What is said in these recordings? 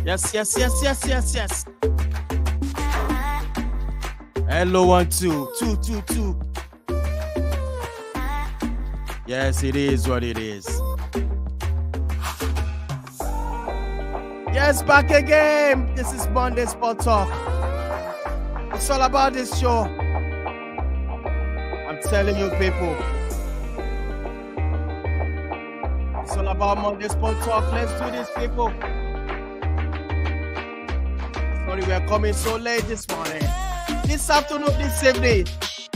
Yes. Hello, 1 2 2 2 2. Yes, it is what it is. Yes, back again. This is Monday Sport Talk. It's all about this show. I'm telling you, people. It's all about Monday Sport Talk. Let's do this, people. Sorry, we are coming so late this morning. This afternoon, this evening.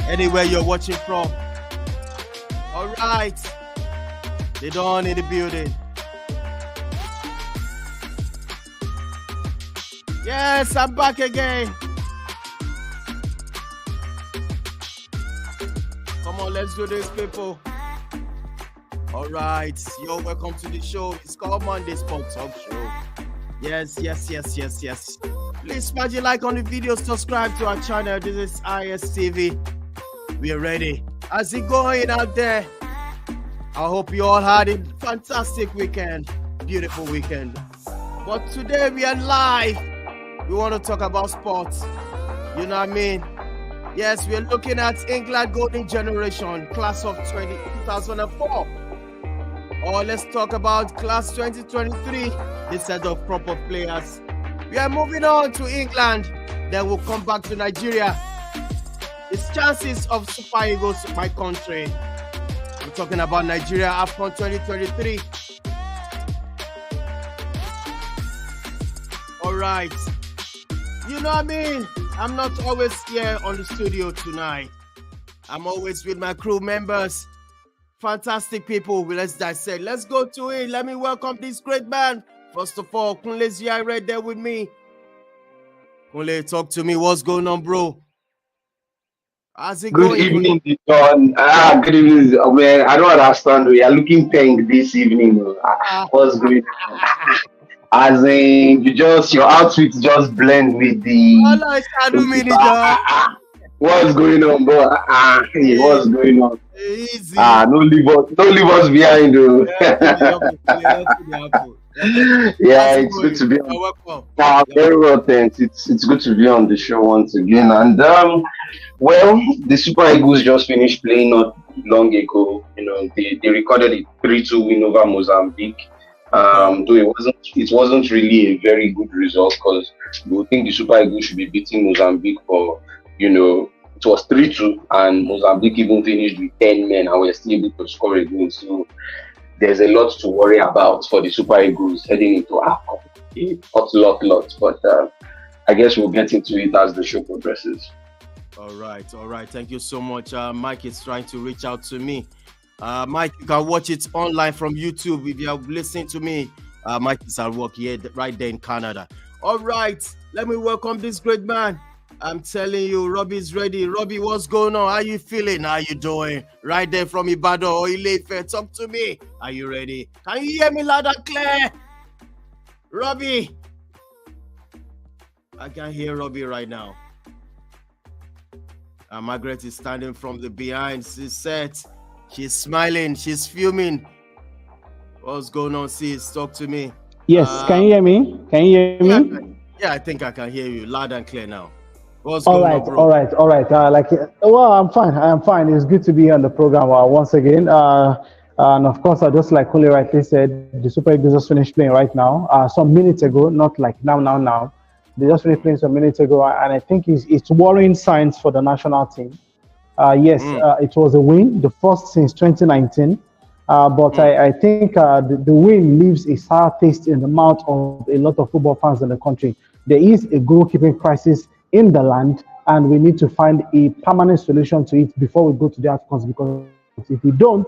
Anywhere you're watching from. All right. They don't in the building. Yes, I'm back again. Come on, let's do this, people. All right. You're welcome to the show. It's called Monday Sport Talk Show. Yes. Please smash a like on the video. Subscribe to our channel. This is ISTV. We are ready. How's it going out there? I hope you all had a fantastic weekend. Beautiful weekend. But today we are live. We want to talk about sports. You know what I mean? Yes, we're looking at England Golden Generation, class of 2004. Or let's talk about class 2023, the set of proper players. We are moving on to England. Then we'll come back to Nigeria. It's chances of Super Eagles, my country. We're talking about Nigeria AFCON 2023. All right. You know what I mean? I'm not always here on the studio tonight. I'm always with my crew members. Fantastic people. Let's dissect. Let's go to it. Let me welcome this great man. First of all, Kunle's here right there with me. Kunle, talk to me. What's going on, bro? How's it Good going? evening, John. Good evening. Man, I don't understand. We are looking pink this evening. What's going on? As in, your outfit just blend with the. What's going on, bro? What's going on? Easy. No leave us behind, though. Yeah, it's good to be on. Very well, thanks. It's good to be on the show once again. And well, the Super Eagles just finished playing not long ago. You know, they recorded a 3-2 win over Mozambique. Though it wasn't really a very good result because we would think the Super Eagles should be beating Mozambique for, you know, it was 3-2 and Mozambique even finished with 10 men and we're still able to score a goal. So there's a lot to worry about for the Super Eagles heading into AFCON. A lot. But I guess we'll get into it as the show progresses. All right. Thank you so much. Mike is trying to reach out to me. Mike, you can watch it online from YouTube if you're listening to me. Mike is at work here, right there in Canada. All right. Let me welcome this great man. I'm telling you, Robbie's ready. Robbie, what's going on? How you feeling? How you doing? Right there from Ibadan or Ile-Ife. Talk to me. Are you ready? Can you hear me loud and clear? Robbie. I can hear Robbie right now. Margaret is standing from the behind. She's set. She's smiling. She's fuming. What's going on, sis? Talk to me. Yes. Can you hear me? Yeah, I think I can hear you loud and clear now. What's all going right, on, bro? all right. I'm fine. It's good to be on the program once again. And of course, just like Kole rightly said, the Super Eagles just finished playing right now. Some minutes ago, not like now. They just finished playing some minutes ago, and I think it's worrying signs for the national team. It was a win, the first since 2019. But I think the win leaves a sour taste in the mouth of a lot of football fans in the country. There is a goalkeeping crisis in the land, and we need to find a permanent solution to it before we go to the AFCON, because if we don't,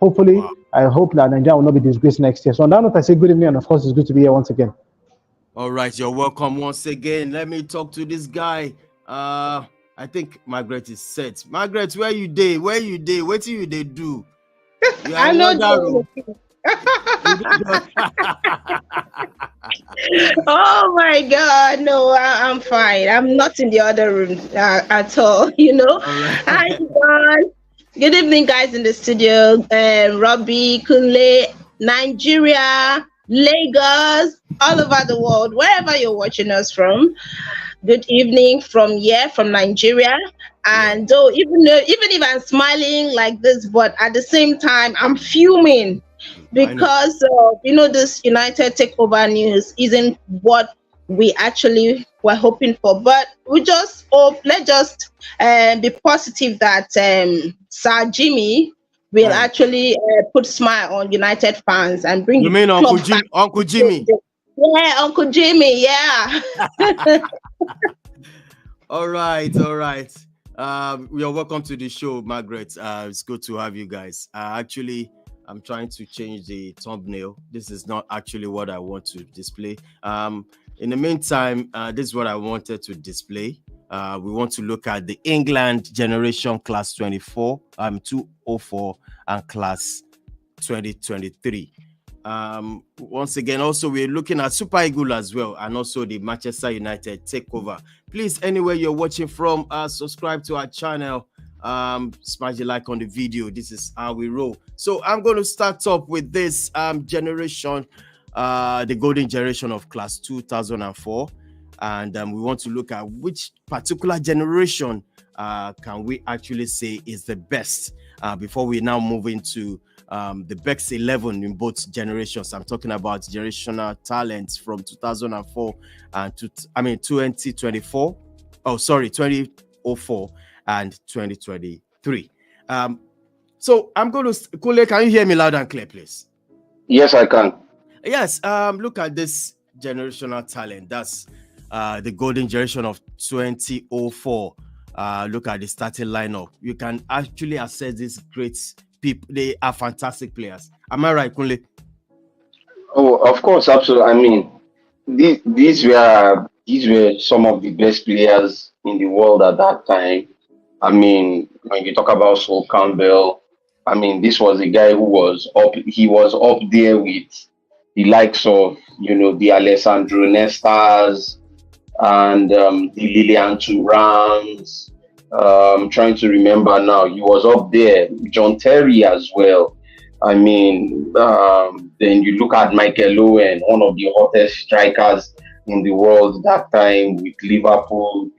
hopefully, I hope that Nigeria will not be disgraced next year. So on that note, I say good evening, and of course, it's good to be here once again. All right, you're welcome once again. Let me talk to this guy. I think Margaret is set. Margaret, where you day? What do you do? I know. Oh my God, no, I'm fine. I'm not in the other room at all, you know. Hi, God. Good evening, guys in the studio. Robbie, Kunle, Nigeria, Lagos, all over the world, wherever you're watching us from. Good evening from here, from Nigeria. Yeah. And though even if I'm smiling like this, but at the same time I'm fuming I know. because this United takeover news isn't what we actually were hoping for. But we just hope, let's just be positive that Sir Jimmy will Mm. actually put smile on United fans and bring You the mean Uncle club back. Jim, Uncle Jimmy? Yeah, Uncle Jimmy, yeah. All right, all right. You're welcome to the show, Margaret. It's good to have you guys. Actually, I'm trying to change the thumbnail. This is not actually what I want to display. In the meantime, this is what I wanted to display. We want to look at the England generation class 24, 204, and class 2023. Once again, also we're looking at Super Eagles as well, and also the Manchester United takeover. Please, anywhere you're watching from, subscribe to our channel, smash the like on the video. This is how we roll. So I'm going to start up with this generation, the golden generation of class 2004, and we want to look at which particular generation can we actually say is the best before we now move into the best 11 in both generations. I'm talking about generational talents from 2004 and 2024. Oh, sorry, 2004 and 2023. So I'm going to, Kule, can you hear me loud and clear, please? Yes, I can. Yes. Look at this generational talent. That's the golden generation of 2004. Look at the starting lineup. You can actually assess these great people. They are fantastic players. Am I right, Kunle? Oh, of course, absolutely. I mean, these were some of the best players in the world at that time. I mean, when you talk about Sol Campbell, I mean, this was a guy who was up. He was up there with the likes of the Alessandro Nestas and the Lilian Thuram's. Trying to remember now, he was up there. John Terry as well. I mean, then you look at Michael Owen, one of the hottest strikers in the world that time with Liverpool,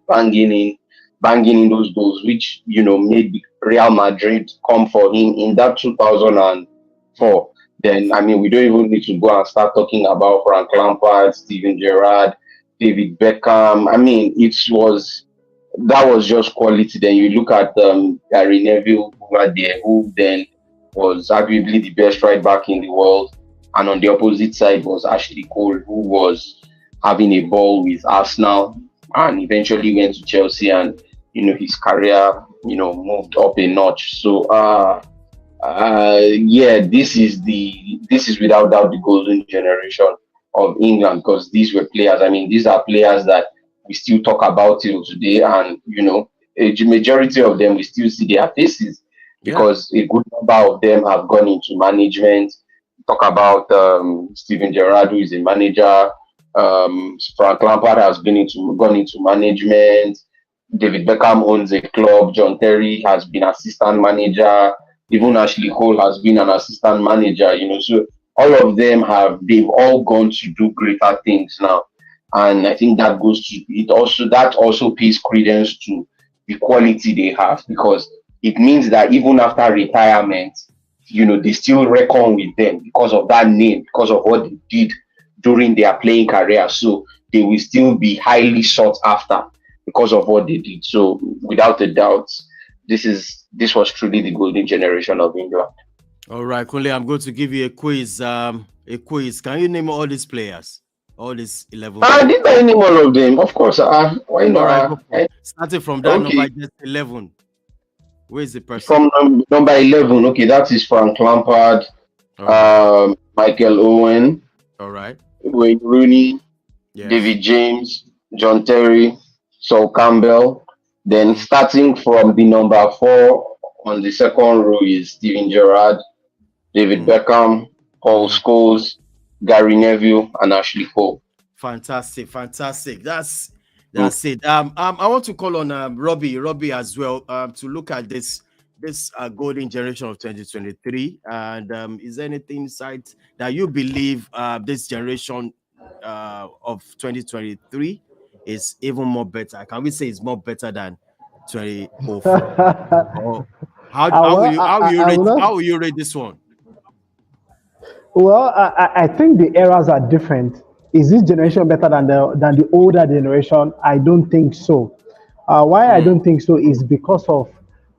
banging in those goals, which made Real Madrid come for him in that 2004. Then I mean, we don't even need to go and start talking about Frank Lampard, Steven Gerrard, David Beckham. I mean, that was just quality. Then you look at Gary Neville over there, who then was arguably the best right back in the world. And on the opposite side was Ashley Cole, who was having a ball with Arsenal and eventually went to Chelsea, and his career moved up a notch. So yeah, this is without doubt the golden generation of England, because these were players. I mean, these are players that we still talk about till today, and a majority of them we still see their faces because a good number of them have gone into management. Talk about Steven Gerrard, who is a manager. Frank Lampard has gone into management. David Beckham owns a club. John Terry has been assistant manager. Even Ashley Cole has been an assistant manager. So all of them they've all gone to do greater things now. And I think that goes to it also, that also pays credence to the quality they have, because it means that even after retirement, they still reckon with them because of that name, because of what they did during their playing career. So they will still be highly sought after because of what they did. So without a doubt, this was truly the golden generation of England. All right, Kunle, I'm going to give you a quiz. Can you name all these players? All these 11. Did I name all of them? Of course. Why not? Starting from that number, just 11. Where is the From person? number 11. Okay, that is Frank Lampard, Michael Owen, all right, Wayne Rooney, David James, John Terry, Sol Campbell. Then starting from the number 4 on the second row is Steven Gerrard, David Beckham, Paul Scholes, Gary Neville, and Ashley Cole. Fantastic. That's it. I want to call on Robbie as well to look at this this golden generation of 2023, and is there anything inside that you believe this generation of 2023 is even more better? Can we say it's more better than 2004? Or Well, how will you rate this one? well, I think the eras are different. Is this generation better than the older generation? I don't think so. Why I don't think so is because of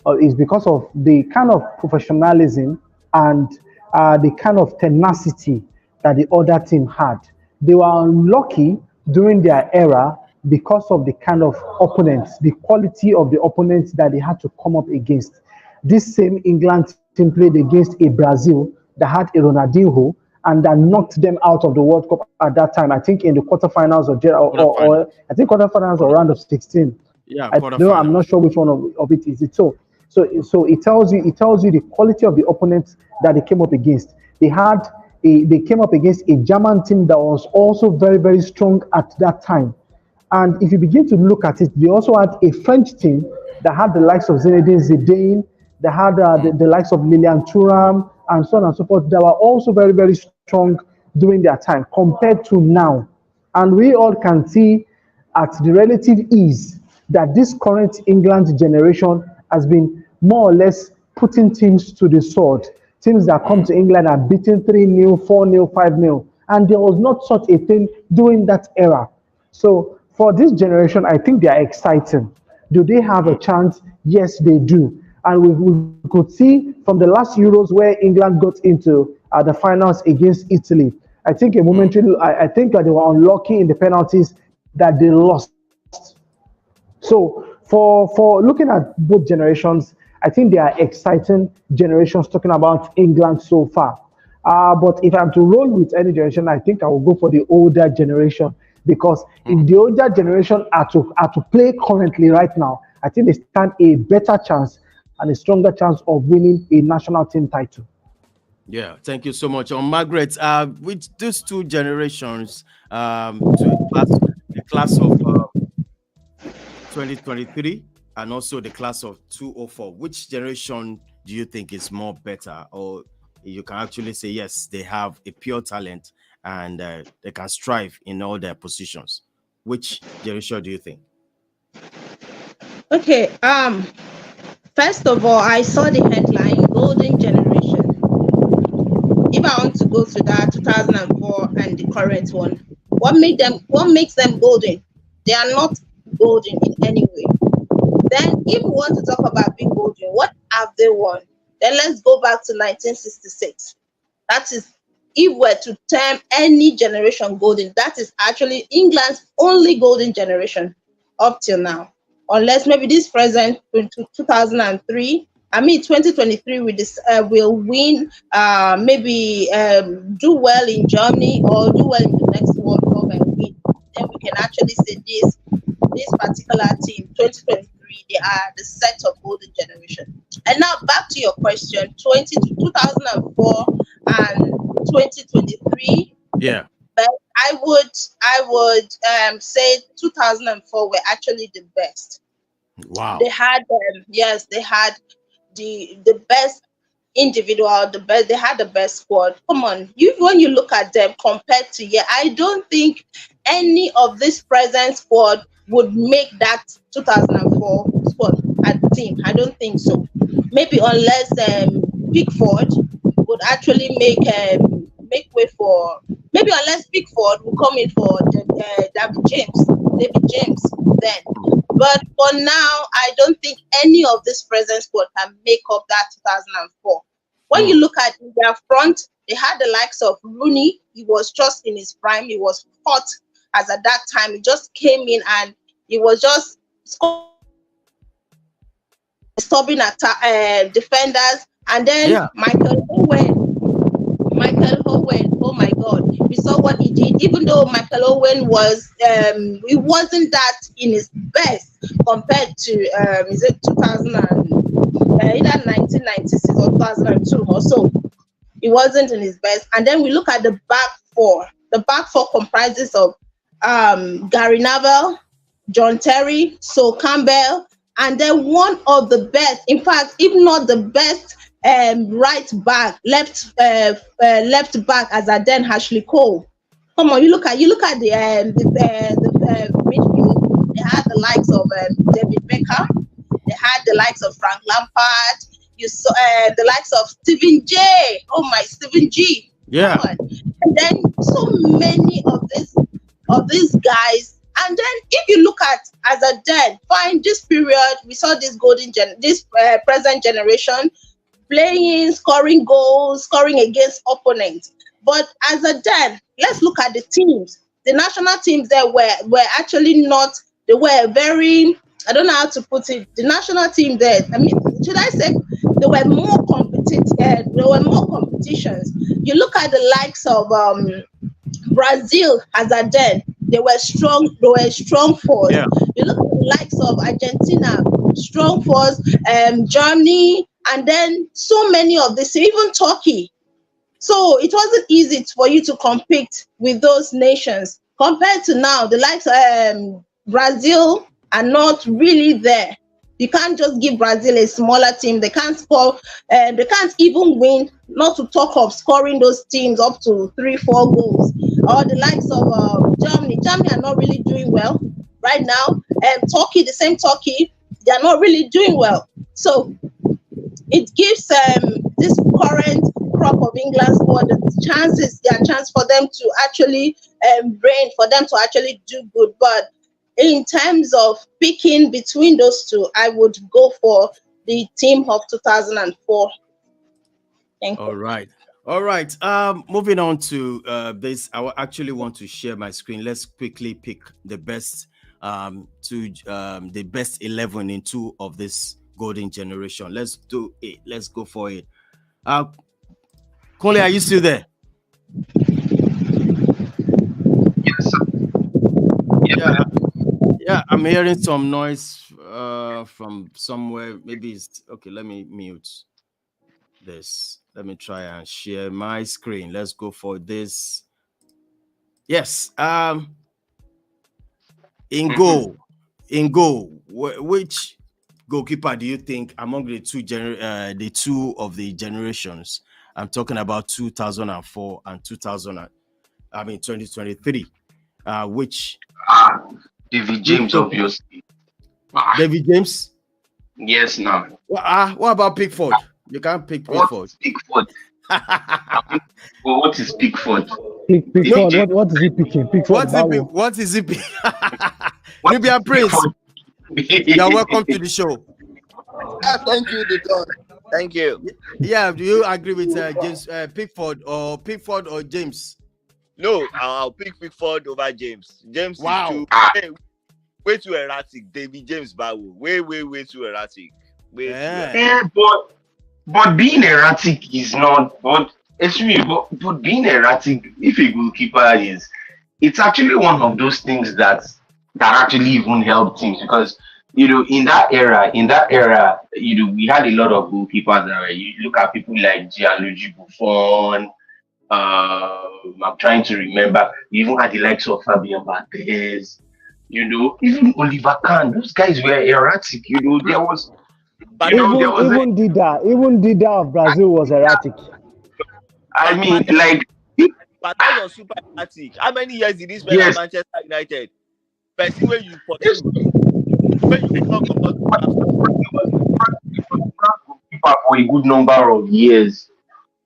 the kind of professionalism and the kind of tenacity that the other team had. They were unlucky during their era because of the kind of opponents, the quality of the opponents that they had to come up against. This same England team played against a Brazil that had a Ronaldinho and that knocked them out of the World Cup at that time. I think in the quarterfinals or I think quarterfinals or round of 16. Yeah, I know I'm not sure which one of it is it. So it tells you the quality of the opponents that they came up against. They came up against a German team that was also very, very strong at that time. And if you begin to look at it, they also had a French team that had the likes of Zinedine Zidane, they had the likes of Lilian Thuram, and so on and so forth, that were also very, very strong during their time compared to now. And we all can see at the relative ease that this current England generation has been more or less putting teams to the sword. Teams that come to England are beating 3-0, 4-0, 5-0. And there was not such a thing during that era. So for this generation, I think they are exciting. Do they have a chance? Yes, they do. And we could see from the last Euros where England got into the finals against Italy. I think I think that they were unlucky in the penalties that they lost. So for looking at both generations, I think they are exciting generations talking about England so far. But if I'm to roll with any generation, I think I will go for the older generation because if the older generation are to play currently right now, I think they stand a better chance and a stronger chance of winning a national team title. Yeah, thank you so much. Margaret, with these two generations, the class of 2023 and also the class of 204, which generation do you think is more better? Or you can actually say, yes, they have a pure talent and they can strive in all their positions. Which generation do you think? Okay, first of all, I saw the headline Golden Generation. If I want to go to that 2004 and the current one, what makes them golden? They are not golden in any way. Then if we want to talk about being golden, what have they won? Then let's go back to 1966. That is, if we're to term any generation golden, that is actually England's only golden generation up till now. Unless maybe this present in 2003, 2023 will win, maybe do well in Germany or do well in the next World Cup and win. Then we can actually say this particular team, 2023, they are the set of golden generation. And now back to your question, 2004 and 2023. Yeah. But I would say 2004 were actually the best. Wow. They had they had the best individual, they had the best squad. Come on, when you look at them compared to I don't think any of this present squad would make that 2004 squad at the team. I don't think so. Maybe unless Pickford would actually make way for, maybe unless Pickford will come in for David James then. But for now, I don't think any of this present squad can make up that 2004. When you look at their front, they had the likes of Rooney. He was just in his prime. He was hot as at that time. He just came in and he was just stopping defenders. And then Michael Owen, oh my God, we saw what he did. Even though Michael Owen was, he wasn't that in his best compared to, is it 2000 either 1996 or 2002 or so. He wasn't in his best. And then we look at the back four. The back four comprises of Gary Neville, John Terry, Sol Campbell, and then one of the best, in fact, if not the best, right back, left back as Aden Ashley Cole. Come on, you look at the midfield. They had the likes of David Beckham. They had the likes of Frank Lampard. You saw the likes of Stephen J. Oh my, Stephen G. Yeah. And then so many of these guys. And then if you look at as a dead, fine, this period we saw this present generation playing, scoring goals, scoring against opponents. But as a dead, let's look at the teams. The national teams there were actually not. They were very. I don't know how to put it. The national team there. I mean, should I say there were more competitive? There were more competitions. You look at the likes of Brazil as a dead. They were strong. They were strong force. Yeah. You look at the likes of Argentina, strong force. Germany, and then so many of this, even Turkey. So it wasn't easy for you to compete with those nations. Compared to now, the likes of Brazil are not really there. You can't just give Brazil a smaller team. They can't score. They can't even win. Not to talk of scoring those teams up to 3-4 goals. Or the likes of Germany. Germany are not really doing well right now. Turkey, the same Turkey, they are not really doing well. So it gives this current crop of England squad their chance for them to actually reign, for them to actually do good. But in terms of picking between those two, I would go for the team of 2004. Thank you. All right. Moving on to this, I actually want to share my screen. Let's quickly pick the best the best 11 in two of this golden generation. Let's do it. Let's go for it. Kole, are you still there? Yes, sir. Yeah, I'm hearing some noise from somewhere. Maybe it's okay. Let me mute this. Let me try and share my screen. Let's go for this. Yes. In goal, which goalkeeper do you think among the two of the generations? I'm talking about 2004 and 2023. Which David James, obviously. David James? Yes, no. What about Pickford? You can't pick Pickford. What is Pickford? What is Pickford? Pickford. What is he picking? Pickford. What is he picking? Nubian Prince. You're welcome to the show. Thank you, Deacon. Thank you. Yeah, do you agree with James Pickford or James? No, I'll pick Pickford over James. James is way too erratic. David James Bawo, way too erratic. Too erratic. But being erratic is not. But being erratic, if a goalkeeper is, it's actually one of those things that actually even help teams, because in that era, we had a lot of goalkeepers that you look at people like Gianluigi Buffon. I'm trying to remember. We even had the likes of Fabian Barthez. Even Oliver Kahn. Those guys were erratic. There was. Even Dida of Brazil was erratic. I mean, like. But that was super erratic. How many years did this play at Manchester United? Person when you talk about for a good number of years,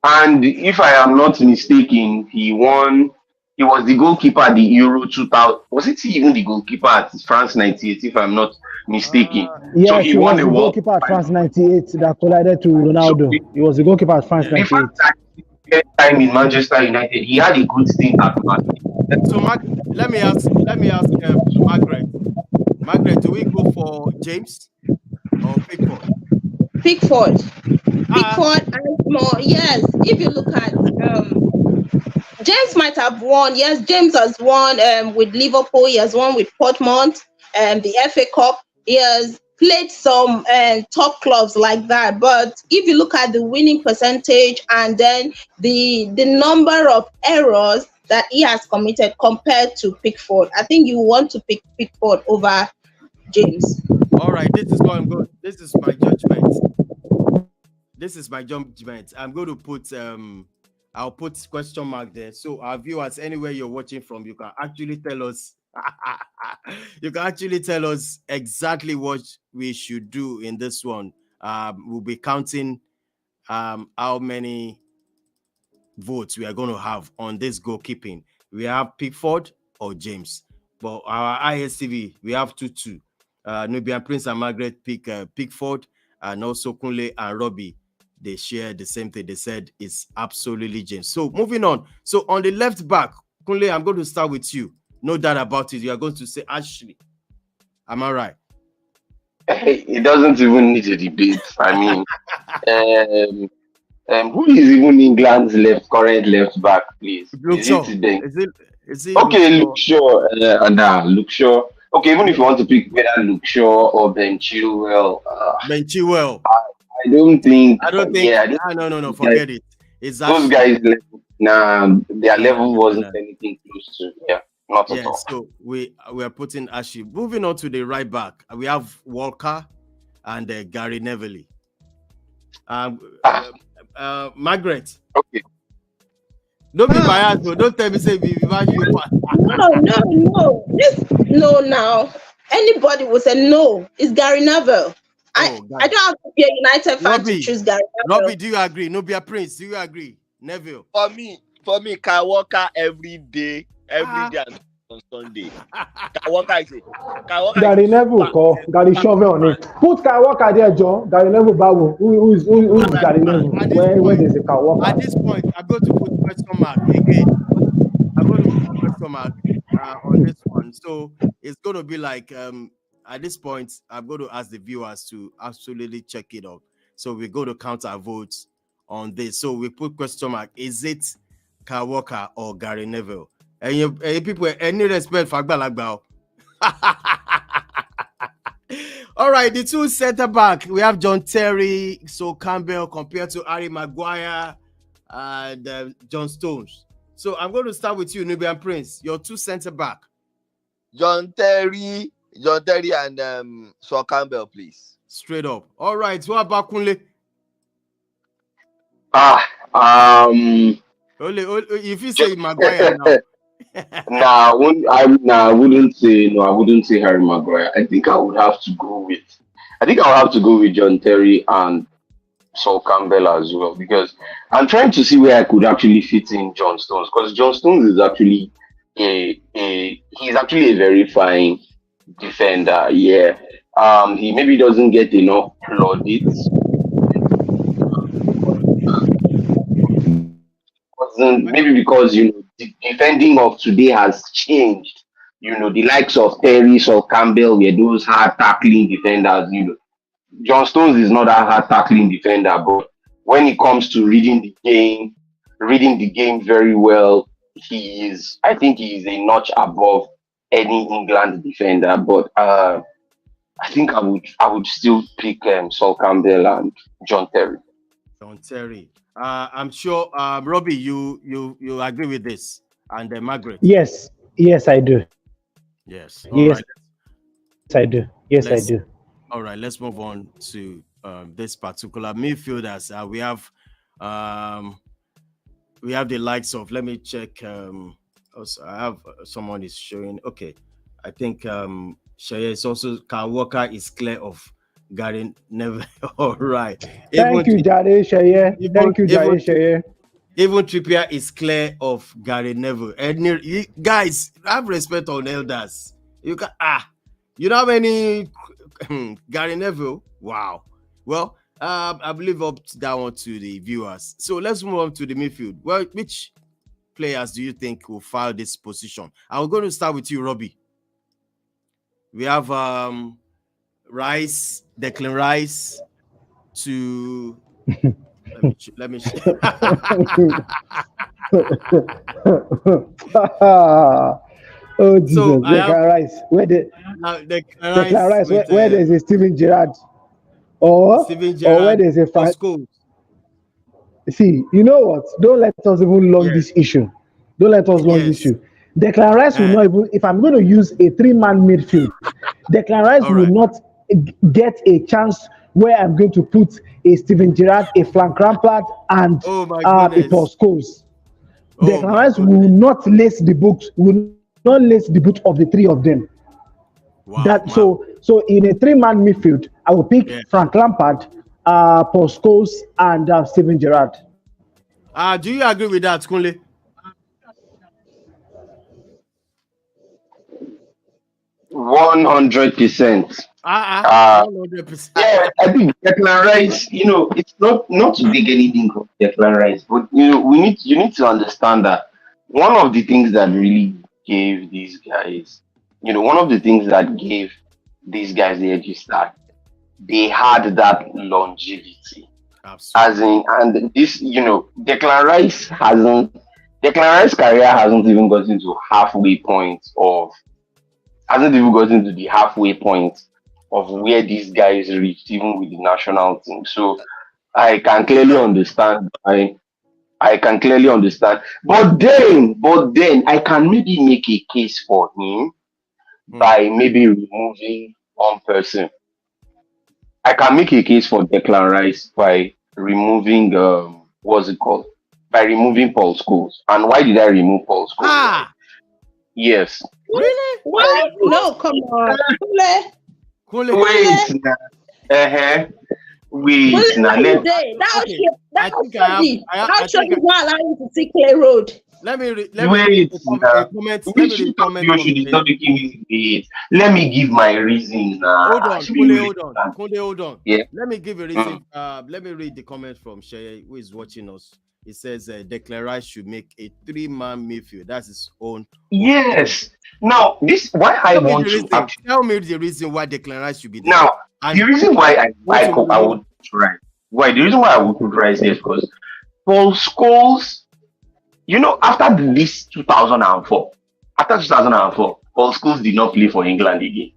and if I am not mistaken, he won. He was the goalkeeper at the Euro 2000. Was it even the goalkeeper at France '98? If I'm not mistaken. Yes, so he won the goalkeeper at France '98 that collided to Ronaldo. He was the goalkeeper at France '98. Time in Manchester United, he had a good stint at Madrid. So, let me ask Margaret. Margaret, do we go for James or Pickford? Pickford and more. Yes, if you look at James might have won. Yes, James has won with Liverpool. He has won with Portsmouth, the FA Cup. He has played some top clubs like that. But if you look at the winning percentage and then the number of errors that he has committed compared to Pickford, I think you want to pick Pickford over James. All right, this is what I'm going. This is my judgment. This is my judgment. I'm going to put I'll put question mark there. So our viewers, anywhere you're watching from, you can actually tell us. You can actually tell us exactly what we should do in this one. We'll be counting how many votes we are going to have on this goalkeeping. We have Pickford or James, but our ISTV we have 2-2. Nubian Prince and Margaret pick Pickford, and also Kunle and Robbie. They share the same thing. They said it's absolutely James. So moving on. So on the left back, Kunle, I'm going to start with you. No doubt about it. You are going to say Ashley. Am I right? It doesn't even need a debate. I mean, who is even England's current left back, please? Luke Is Shaw. it Ben? Is it Okay, Luke Shaw. Luke Shaw. Okay, even if you want to pick whether Luke Shaw or Ben Chilwell. Ben Chilwell. I don't think. Yeah, no. Forget it. It's those guys. Their level wasn't anything close to. Yeah, not at all. So we are putting Ashley. Moving on to the right back, we have Walker and Gary Neville. Margaret. Okay. Don't be biased. Don't tell me say we you. No. Now anybody will say no. It's Gary Neville. I don't have to be a United fan to choose Gary Neville. Robbie, do you agree? Nubia Prince, do you agree? Neville. For me, Kyle Walker every day on Sunday. Kyle Walker Gary Neville call Gary Shovel on it. Put Kyle Walker there, John. Gary Neville Bawo. Who's Gary Neville? Where there's a Kyle Walker? At this point, I'm going to put question mark again. I'm going to put question mark on this one. So it's going to be like at this point, I'm going to ask the viewers to absolutely check it out. So we're going to count our votes on this. So we put question mark. Is it Kyle Walker or Gary Neville? And you people, any respect for Agbalagba? All right, the two center back. We have John Terry, so Campbell compared to Harry Maguire and John Stones. So I'm going to start with you, Nubian Prince. Your two center back. John Terry and Sol Campbell, please. Straight up. All right. What about Kunle? If you say Maguire now. I wouldn't say Harry Maguire. I think I would have to go with John Terry and Sol Campbell as well, because I'm trying to see where I could actually fit in John Stones, because John Stones is actually he's actually a very fine defender. Yeah. He maybe doesn't get enough plaudits. Maybe because the defending of today has changed. The likes of Terry or Campbell were those hard tackling defenders. John Stones is not a hard tackling defender, but when it comes to reading the game very well, I think he is a notch above any England defender. But I think I would still pick Sol Campbell and John Terry. John Terry. I'm sure, Robbie, you agree with this, and Margaret. Yes, I do. Yes. Yes, I do. Yes, I do. All right, let's move on to this particular midfielders. We have the likes of. Let me check. Also, I have someone is showing. Okay, I think Shaya is also. Kyle Walker is clear of Gary Neville. All right. Thank you, Jare Shaya. Even Trippier is clear of Gary Neville. And guys, have respect on elders. You don't have any Gary Neville. Wow. Well, I believe up that one to the viewers. So let's move on to the midfield. Well, which players do you think will fill this position? I'm going to start with you, Robbie. We have Declan Rice to let me oh Jesus, so Declan Rice. Declan Rice, where there's a Steven Gerrard or where there's a School. See, you know what? Don't let us even long this issue. This issue. Declan Rice will not even, if I'm going to use a 3-man midfield, Declan Rice will not get a chance where I'm going to put a Steven Gerrard, a Frank Lampard, and a Paul Scholes. Declan Rice will not lace the boots. Will not lace the boot of the three of them. So in a three-man midfield, I will pick Frank Lampard, Paul Scholes, and Steven Gerrard. Do you agree with that, Kunle? 100%. 100%. Yeah, I think Declan Rice, it's not to take anything from Declan Rice, but you need to understand that one of the things that really gave these guys, one of the things that gave these guys the edge is that they had that longevity. Absolutely. And this, Declan Rice career hasn't even gotten to the halfway point of where these guys reached, even with the national team. So I can clearly understand. But then I can maybe make a case for him by maybe removing one person. I can make a case for Declan Rice by removing by removing Paul Scholes. And why did I remove Paul Scholes? Yes. Really? Why? No, come on. Wait now. That should be not allowing you to take Clay Road. Let me read Let me give my reason. Hold on. Yeah. Let me give a reason. Let me read the comment from Sheye, who is watching us. It says Declan Rice should make a three-man midfield. That's his own. Yes. Now, this why I want to tell me the reason why Declan Rice should be there. Now, the reason why I would try. Why the reason why I would try is because Paul Scholes, after this 2004, Paul Scholes did not play for England again.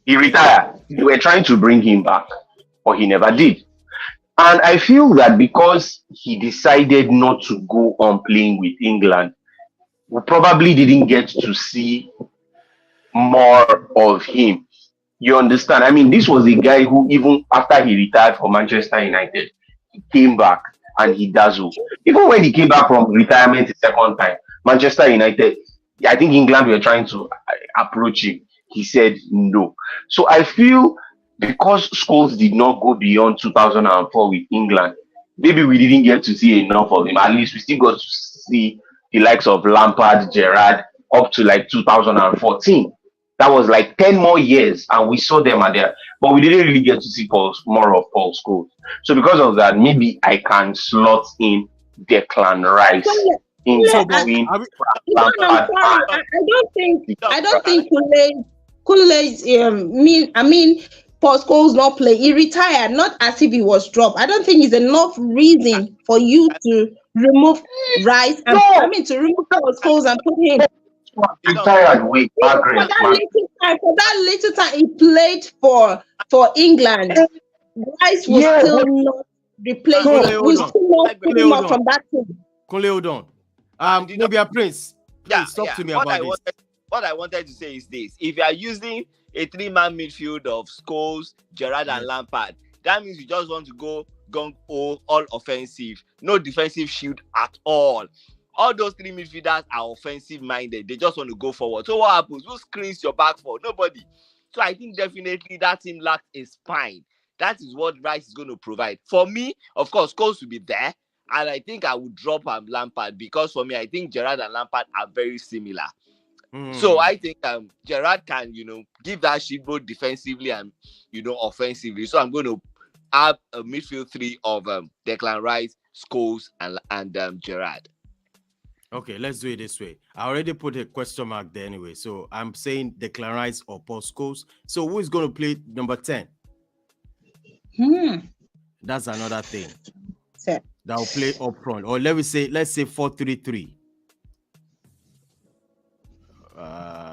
He retired. They were trying to bring him back, but he never did. And I feel that because he decided not to go on playing with England, we probably didn't get to see more of him. You understand? I mean, this was a guy who, even after he retired from Manchester United, he came back and he dazzled. Even when he came back from retirement the second time, Manchester United, I think England were trying to approach him. He said no. So I feel because Scholes did not go beyond 2004 with England, maybe we didn't get to see enough of him. At least we still got to see the likes of Lampard, Gerrard, up to like 2014. That was like 10 more years, and we saw them at there. But we didn't really get to see more of Paul Scholes. So because of that, maybe I can slot in Declan Rice in between Lampard. I don't think Kool-Aid, Paul Scholes not play. He retired, not as if he was dropped. I don't think it's enough reason for you to remove Rice and to remove Paul Scholes and put him. Retired with Margaret. For that little time he played for England, Rice was still not replaced. Was still not putting up from that team. Hold on. Maybe a Prince. Please talk to me about this. What I wanted to say is this: if you are using a three-man midfield of Scholes, Gerrard, and Lampard, that means you just want to go gung-ho, all offensive, no defensive shield at all. All those three midfielders are offensive-minded. They just want to go forward. So what happens? Who screens your back for? Nobody. So I think definitely that team lacks a spine. That is what Rice is going to provide. For me, of course, Scholes will be there. And I think I would drop Lampard because for me, I think Gerrard and Lampard are very similar. So I think Gerrard can, give that shit both defensively and, offensively. So I'm going to have a midfield three of Declan Rice, Scholes, and Gerrard. Okay, let's do it this way. I already put a question mark there anyway. So I'm saying Declan Rice or Paul Scholes. So who is going to play number 10? That's another thing. That will play up front. Or let's say 4-3-3.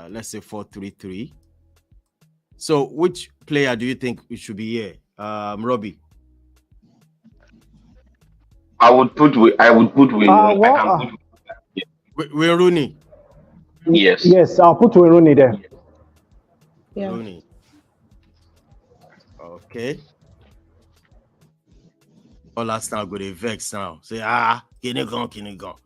Let's say 4-3-3. So which player do you think it should be here? Robbie. I would put Wayne. Wayne Rooney. Yes. Yes, I'll put Wayne Rooney there. Yeah. Rooney. Okay. All last now go to vex now. Say Kini gone.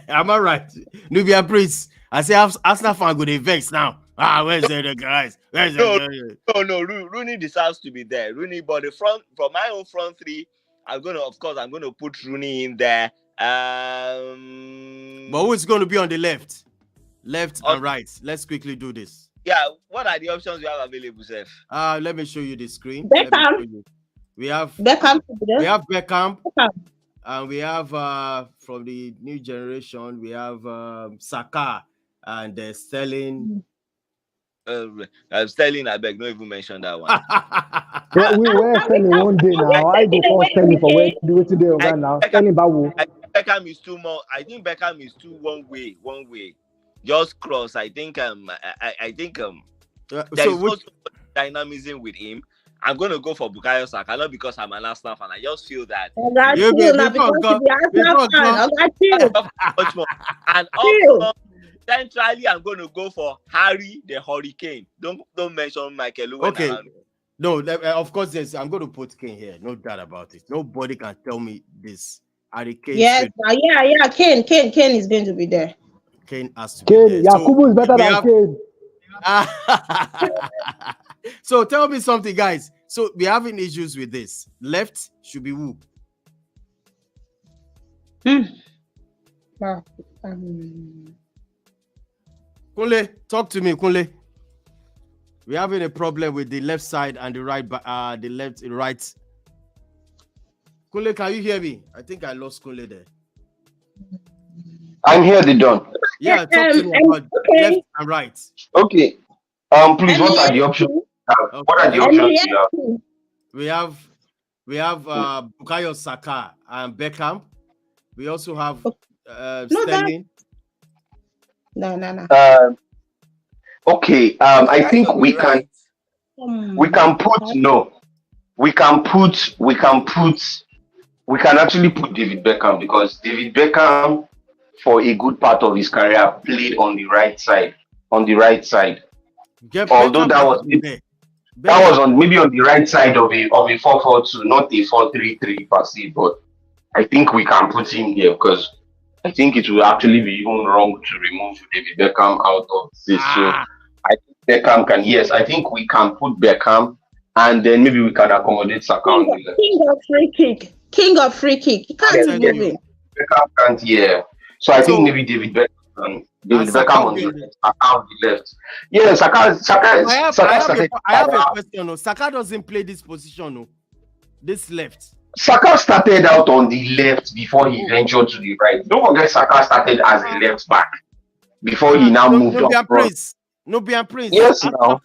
Am I right? Nubia Prince. I say Arsenal fan go to vex now. Where's the guys? Where's the No, Rooney deserves to be there. Rooney, but the front from my own front three, I'm gonna put Rooney in there. But who's going to be on the left? Left and right. Let's quickly do this. Yeah, what are the options you have available, Seth? Let me show you the screen. Beckham. We have Beckham. And we have from the new generation, we have Saka and Sterling. Sterling, I beg, don't even mention that one. We were Sterling one day now. I go for Sterling for where do it today over now. Sterling Bawu. Beckham is too more. I think Beckham is too one way. Just cross. I think there is also dynamism with him. I'm going to go for Bukayo Saka, not because I'm an Arsenal fan. I just feel that. Much more. And also, centrally, I'm going to go for Harry the Hurricane. Don't mention Michael Owen. Okay. No, of course, yes. I'm going to put Kane here. No doubt about it. Nobody can tell me this. Harry Kane. Yes, yeah. Kane is going to be there. Kane has to be there. Yakubu is better than Kane. So tell me something, guys. So we're having issues with this. Left should be who? Kunle, talk to me, Kunle. We're having a problem with the left side and the right, right. Kunle, can you hear me? I think I lost Kunle there. I'm here, the Don. Yeah, talk to me about left and right. Okay. Please, what are the options? What are the options you have? We have Bukayo Saka and Beckham. We also have Sterling. No. Okay. I think we can actually put David Beckham, because David Beckham, for a good part of his career, played on the right side. Although that was on maybe on the right side of a 4-4-2, not a 4-3-3 per se. But I think we can put him here, because I think it will actually be even wrong to remove David Beckham out of this. So I think Beckham can. Yes, I think we can put Beckham, and then maybe we can accommodate Saka. King of free kick. He can't remove him. Beckham can't. Yeah. So I think maybe David Beckham. Beckham on the left, Saka on the left. Yeah, Saka. I have a question. No, Saka doesn't play this position. No, this left. Saka started out on the left before he ventured to the right. Don't forget, Saka started as a left back before he now moved up front. Nubian Prince. Yes, now.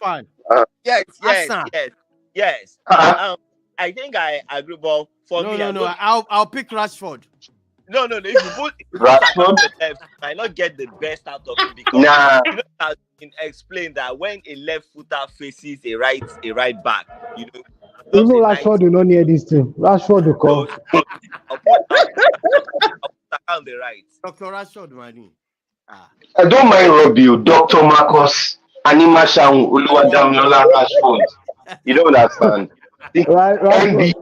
Yes. I think I agree. But for me, I'll pick Rashford. No. If you put Rashford, you might not get the best out of it, because you know, I can explain that when a left footer faces a right back, you know. Even Rashford will not near this team. Rashford will come. I'll put on the right. Dr. Rashford, man. I don't mind Robbie, Dr. Marcus, Anima Shang, Uluwadamilola Rashford. You don't understand. Right.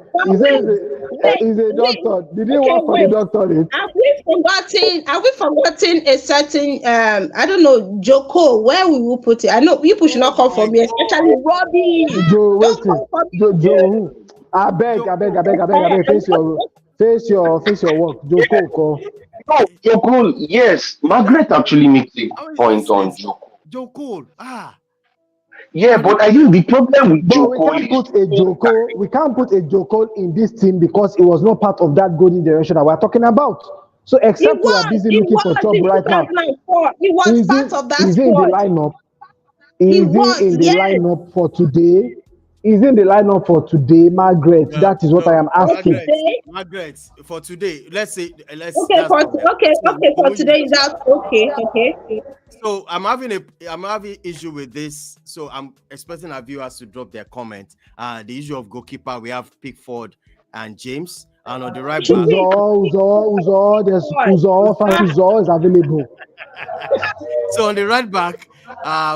He's a doctor. Did he work for the doctorate? Have we forgotten a certain I don't know, Joko? Where we will put it? I know people should not come for me, especially Robbie. Joe. I beg. Face your work. Joko. No, Joko. Yes, Margaret actually makes a point on Joko. Joko. Yeah, but I think the problem with Joko we can't put a Joko in this team, because it was not part of that golden generation that we're talking about. So except we are busy looking for job right now. He was part of that squad. In the lineup. Lineup for today? Is in the lineup for today, Margaret? That is what I am asking. Margaret, for today, let's say. For today, is that okay? So I'm having issue with this. So I'm expecting our viewers to drop their comment. The issue of goalkeeper, we have Pickford and James. And on the right back, Uzo is available. so on the right back,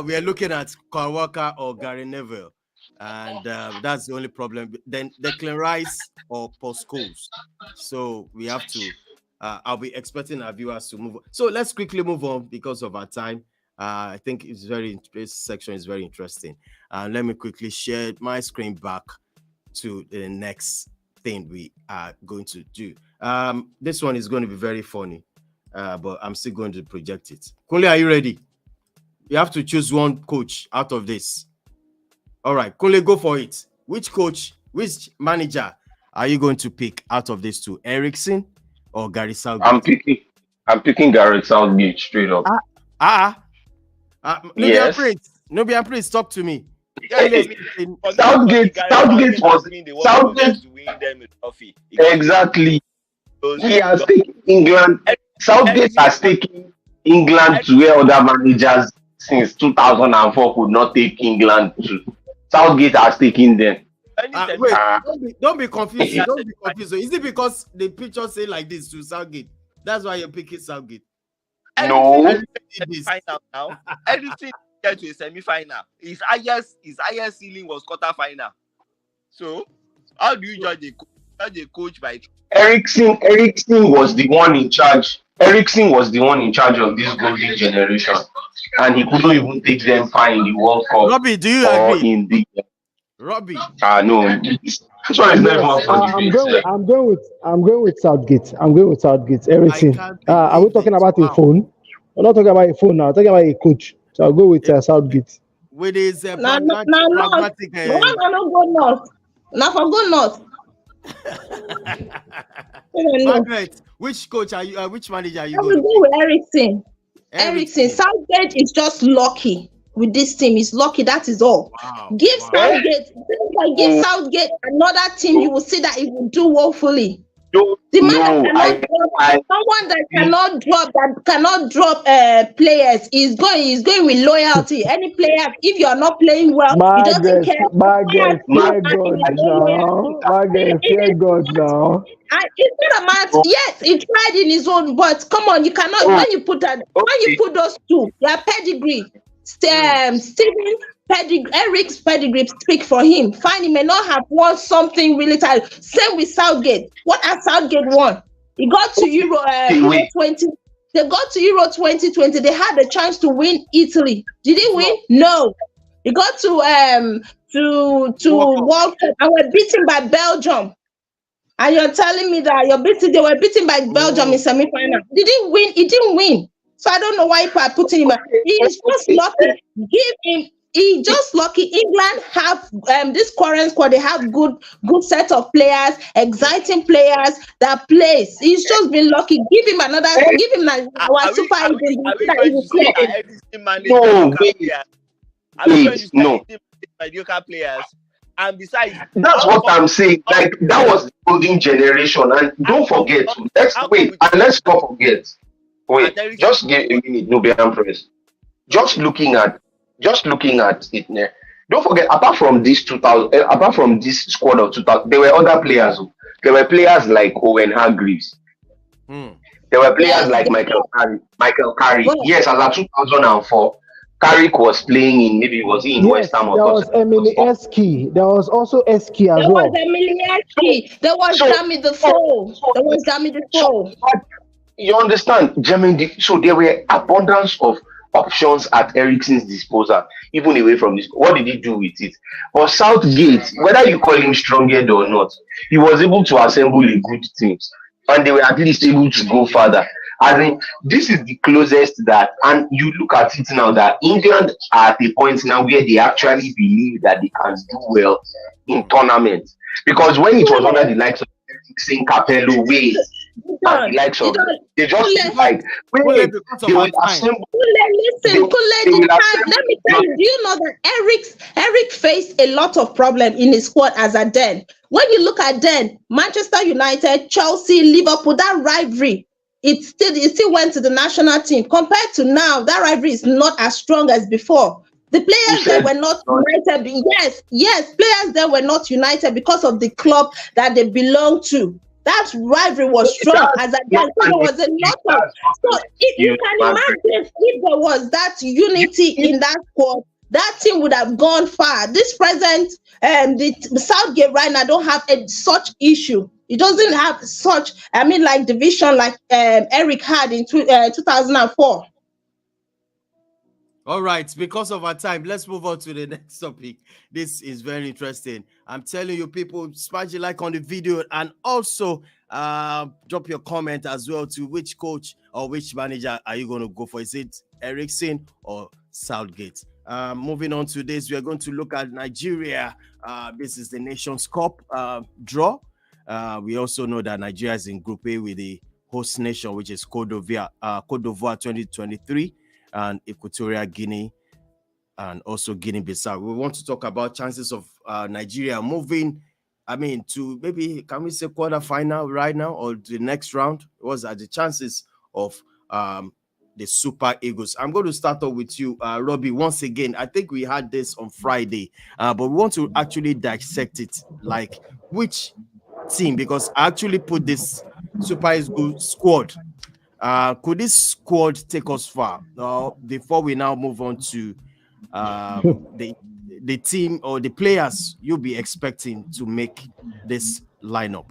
we are looking at Kyle Walker or Gary Neville. And that's the only problem. Then Declan Rice or Paul Scholes. So we have to, I'll be expecting our viewers to move on. So let's quickly move on because of our time. I think this section is very interesting. Let me quickly share my screen back to the next thing we are going to do. This one is going to be very funny, but I'm still going to project it. Kunle, are you ready? You have to choose one coach out of this. All right, Kunle, go for it. Which manager are you going to pick out of these two, Ericsson or Gary Southgate? I'm picking Gareth Southgate straight up. Nubian Prince, talk to me. Southgate was to win them a trophy. Exactly. He has taken England. Southgate has taken England to where other managers since 2004 could not take England to. Southgate has taken them. Wait, don't be confused. Don't be confused. Is it because the picture say like this to Southgate? That's why you're picking Southgate. No. Final now. Everything get to a semi-final. His highest ceiling was quarter-final. So, how do you judge a coach by? Ericsson was the one in charge. Ericsson was the one in charge of this golden generation, and he couldn't even take them far in the World Cup. Robbie, do you agree? Robbie. No. This one is not I'm going with Southgate. Ericsson. Are we talking about a phone? We're not talking about a phone now. We're talking about a coach. So I'll go with Southgate. With his pragmatic. Margaret, which coach are you? Which manager are you going to go with Ericsson. Southgate is just lucky with this team. He's lucky. That is all. Wow. Give Southgate another team. You will see that it will do woefully. The man someone that cannot drop players is going with loyalty. Any player, if you are not playing well, he doesn't care. Fear God now. It's not a matter. Yes, he tried in his own, but come on, you cannot. When you put those two, they are pedigree. Steven Eric's pedigree speak for him. Fine, he may not have won something really tight. Same with Southgate. What has Southgate won? He got to Euro 20. They got to Euro 2020. They had the chance to win Italy. Did he win? No. He got to World Cup and were beaten by Belgium. And you're telling me that they were beaten by Belgium in semi-final. Did he win? He didn't win. So I don't know why people are putting him. He's just lucky. He's just lucky. England have this current squad. They have good set of players, exciting players that plays. He's just been lucky. Give him our super mediocre players. And besides, that's what I'm saying. Like that was the golden generation. And don't forget. Let's not forget. Wait, just give a minute, Nubian Press. Just looking at it. Don't forget, apart from this squad of 2000, there were other players. There were players like Owen Hargreaves. There were players like Michael Carrick. Yes, as of 2004, Carrick was playing in West Ham or there was Emily Eski. There was also Eski as well. There was Emily Eski. There was Jamie Defoe. You understand, Jermaine? So there were abundance of options at Ericsson's disposal, even away from this. What did he do with it? But Southgate, whether you call him strong-headed or not, he was able to assemble a good team, and they were at least able to go further. I think this is the closest that, and you look at it now that England are at a point now where they actually believe that they can do well in tournaments. Because when it was under the likes of Eriksen, Capello, Wade, and the likes of they just like they will assemble. Let me tell you, do you know that Eric faced a lot of problem in his squad as a then? When you look at then, Manchester United, Chelsea, Liverpool, that rivalry, it still went to the national team. Compared to now, that rivalry is not as strong as before. The players that were not united, yes, players that were not united because of the club that they belong to. That rivalry was strong as a guy. There was a lot of, so if you can imagine if there was that unity in that squad, that team would have gone far. This present the Southgate right now don't have such issue. It doesn't have such, like division like Eric had in 2004. All right, because of our time, let's move on to the next topic. This is very interesting. I'm telling you, people, smash the like on the video and also drop your comment as well to which coach or which manager are you going to go for? Is it Ericsson or Southgate? Moving on to this, we are going to look at Nigeria. This is the Nations Cup draw. We also know that Nigeria is in Group A with the host nation, which is Cote d'Ivoire 2023. And Equatorial Guinea, and also Guinea-Bissau. We want to talk about chances of Nigeria moving, to maybe, can we say quarterfinal right now or the next round? What are the chances of the Super Eagles? I'm going to start off with you, Robbie, once again. I think we had this on Friday, but we want to actually dissect it, like which team, because I actually put this Super Eagles squad. Could this squad take us far? Before we now move on to the team or the players you'll be expecting to make this lineup,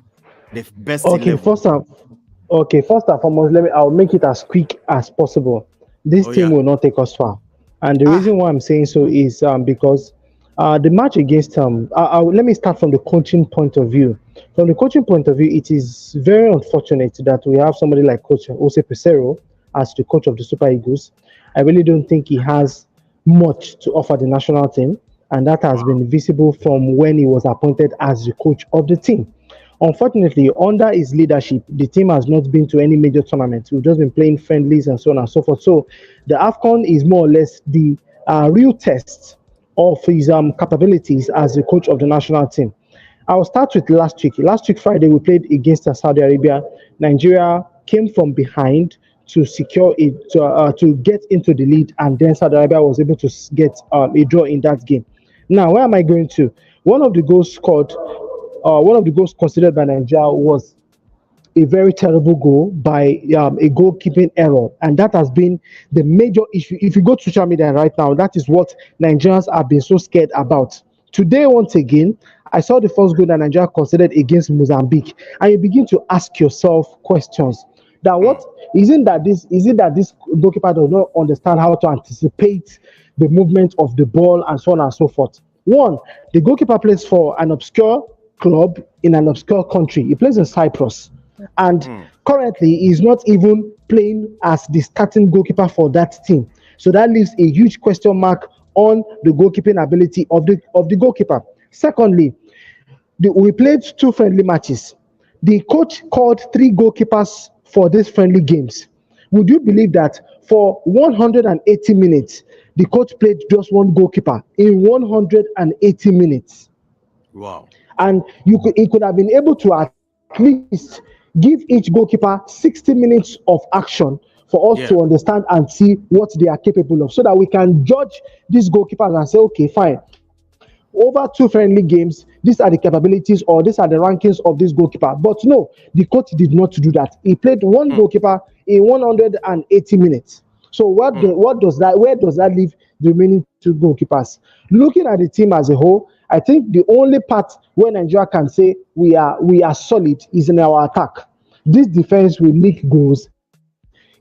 the best. Okay, 11. First and foremost, I'll make it as quick as possible. This team will not take us far, and the reason why I'm saying so is because the match against let me start from the coaching point of view. From the coaching point of view, it is very unfortunate that we have somebody like Coach Jose Peseiro as the coach of the Super Eagles. I really don't think he has much to offer the national team, and that has been visible from when he was appointed as the coach of the team. Unfortunately, under his leadership, the team has not been to any major tournaments. We've just been playing friendlies and so on and so forth. So the AFCON is more or less the real test of his capabilities as the coach of the national team. I'll start with last week. Last week, Friday, we played against Saudi Arabia. Nigeria came from behind to secure it, to get into the lead, and then Saudi Arabia was able to get a draw in that game. Now, where am I going to? One of the goals considered by Nigeria was a very terrible goal by a goalkeeping error, and that has been the major issue. If you go to social media right now, that is what Nigerians have been so scared about. Today, once again, I saw the first goal that Nigeria considered against Mozambique, and you begin to ask yourself questions. That what is it that this goalkeeper does not understand how to anticipate the movement of the ball and so on and so forth? One, the goalkeeper plays for an obscure club in an obscure country. He plays in Cyprus, and currently he's not even playing as the starting goalkeeper for that team. So that leaves a huge question mark on the goalkeeping ability of the goalkeeper. Secondly, we played 2 friendly matches. The coach called 3 goalkeepers for these friendly games. Would you believe that for 180 minutes, the coach played just 1 goalkeeper in 180 minutes? Wow. And he could have been able to at least give each goalkeeper 60 minutes of action for us to understand and see what they are capable of, so that we can judge these goalkeepers and say, okay, fine. Over 2 friendly games, these are the capabilities or these are the rankings of this goalkeeper. But no, the coach did not do that. He played 1 goalkeeper in 180 minutes. So where does that leave the remaining 2 goalkeepers? Looking at the team as a whole, I think the only part where Nigeria can say we are solid is in our attack. This defense will leak goals.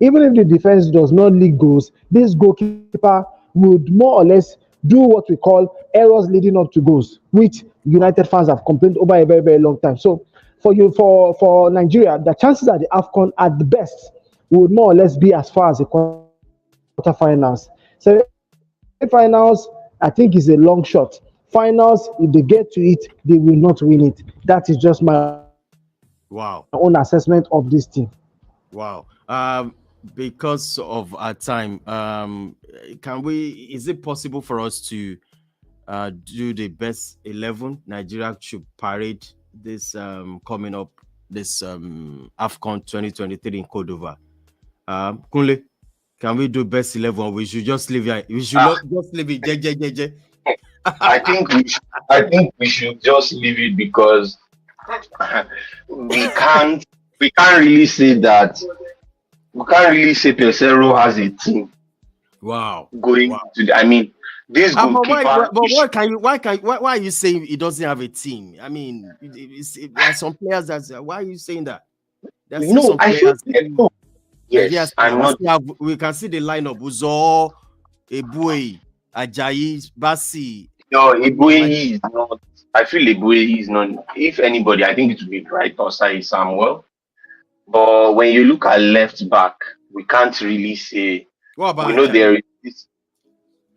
Even if the defense does not leak goals, this goalkeeper would more or less do what we call errors leading up to goals, which United fans have complained over a very, very long time. So for Nigeria, the chances at the AFCON at the best would more or less be as far as the quarterfinals. Semi-finals, I think, is a long shot. Finals, if they get to it, they will not win it. That is just my own assessment of this team. Wow. Because of our time, is it possible for us to do the best 11 Nigeria should parade this coming up, this AFCON 2023 in Cote d'Ivoire? Kunle, can we do best 11, or we should just leave it? We should not just leave it. I think we should just leave it, because we can't really say that. We can't really say Pesero has a team Wow. going to the, I mean, this goalkeeper. Why are you saying he doesn't have a team? I mean, there are some players that. Why are you saying that? No, I feel no. Yes, I'm not. We can see the lineup: Uzo, Ebue, Ajayi, Basi. No, Ebue is not. I feel Ebue is not. If anybody, I think it would be Bright or Sai Samuel. But when you look at left back, we can't really say. What about we know Ajayi? there is.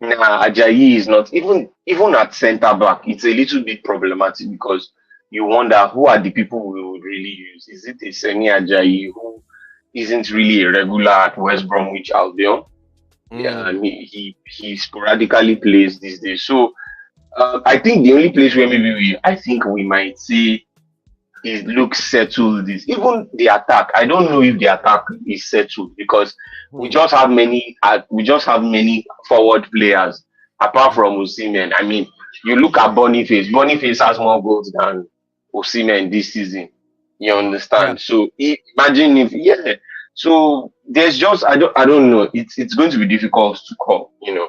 Nah, Ajayi is not. Even at centre back, it's a little bit problematic because you wonder who are the people we would really use. Is it a Semi Ajayi who isn't really a regular at West Bromwich Albion? Yeah, and he sporadically plays these days. So I think the only place where maybe I think we might say it looks settled is even the attack. I don't know if the attack is settled because we just have many forward players apart from Osimhen. I mean, you look at Boniface. Boniface has more goals than Osimhen this season. You understand? Yeah. So imagine if So there's just I don't know. It's going to be difficult to call. You know,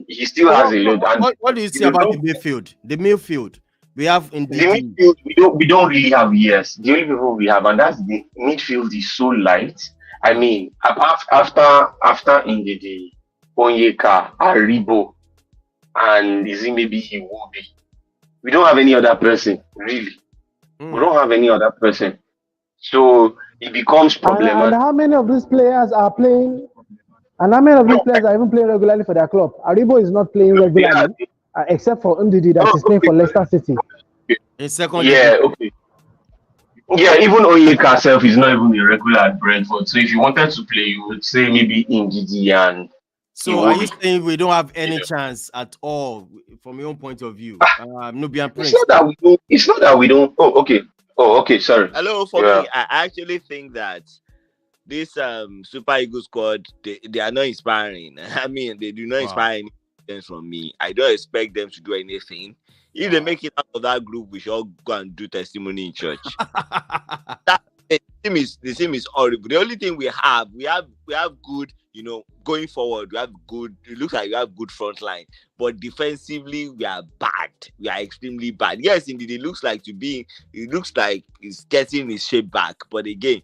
he still has a lot. What do you say about the midfield? The midfield. We have in the midfield, we don't really have the only people we have, and that's the midfield is so light. I mean, after Ndidi, Onyeka, Aribo, and is it maybe Iwobi? We don't have any other person, really. We don't have any other person. So it becomes problematic. And how many of these players are playing? And how many of these players are even playing regularly for their club? Aribo is not playing regularly. Except for Ndidi that is playing for Leicester City. In second okay. Yeah, even Onyeka herself is not even a regular at Brentford. So if you wanted to play, you would say maybe Ndidi and. So are you saying we don't have any chance at all from your own point of view? Nubian Prince. It's not that we don't. Oh, okay. Sorry. Hello, for me, I actually think that this Super Eagles squad they are not inspiring. I mean, they do not inspire any from me. I don't expect them to do anything. If they make it out of that group, we should all go and do testimony in church. The team is horrible. The only thing we have good, going forward. We have good. It looks like we have good front line, but defensively we are bad. We are extremely bad. Yes, indeed, it looks like it's getting his shape back. But again,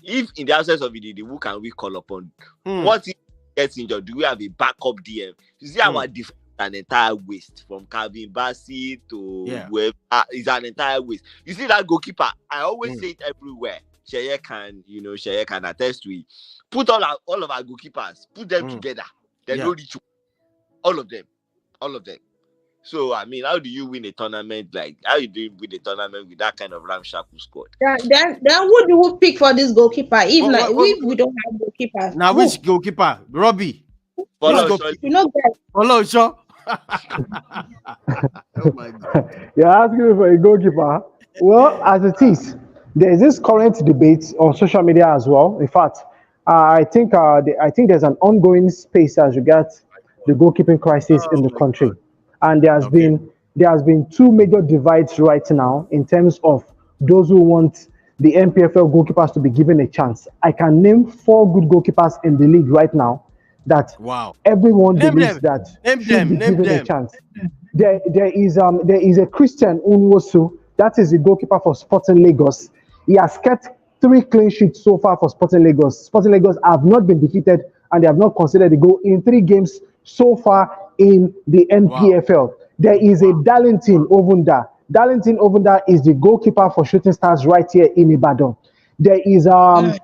if in the absence of it, who can we call upon? What if gets injured? Do we have a backup DM? You see our defense an entire waste from Calvin Bassey to whoever is an entire waste. You see that goalkeeper? I always say it everywhere. Sheye can attest to it. Put all of our goalkeepers, put them together. They don't reach all of them. So I mean, how do you win a tournament how you do win a tournament with that kind of ramshackle squad? Then who do we pick for this goalkeeper? If we don't have goalkeepers. Now which goalkeeper? Robbie. Follow Shaw. Oh my God. You're asking me for a goalkeeper. Well, as it is, there is this current debate on social media as well. In fact, I think there's an ongoing space as regards the goalkeeping crisis in the country. And there has been two major divides right now in terms of those who want the NPFL goalkeepers to be given a chance. I can name 4 good goalkeepers in the league right now that everyone believes that should be given a chance. There is a Christian Unwosu, that is the goalkeeper for Sporting Lagos. He has kept 3 clean sheets so far for Sporting Lagos. Sporting Lagos have not been defeated and they have not considered a goal in 3 games so far in the NPFL. There is a Darlington Ovunda. Darlington Ovunda is the goalkeeper for Shooting Stars right here in Ibadan. There is the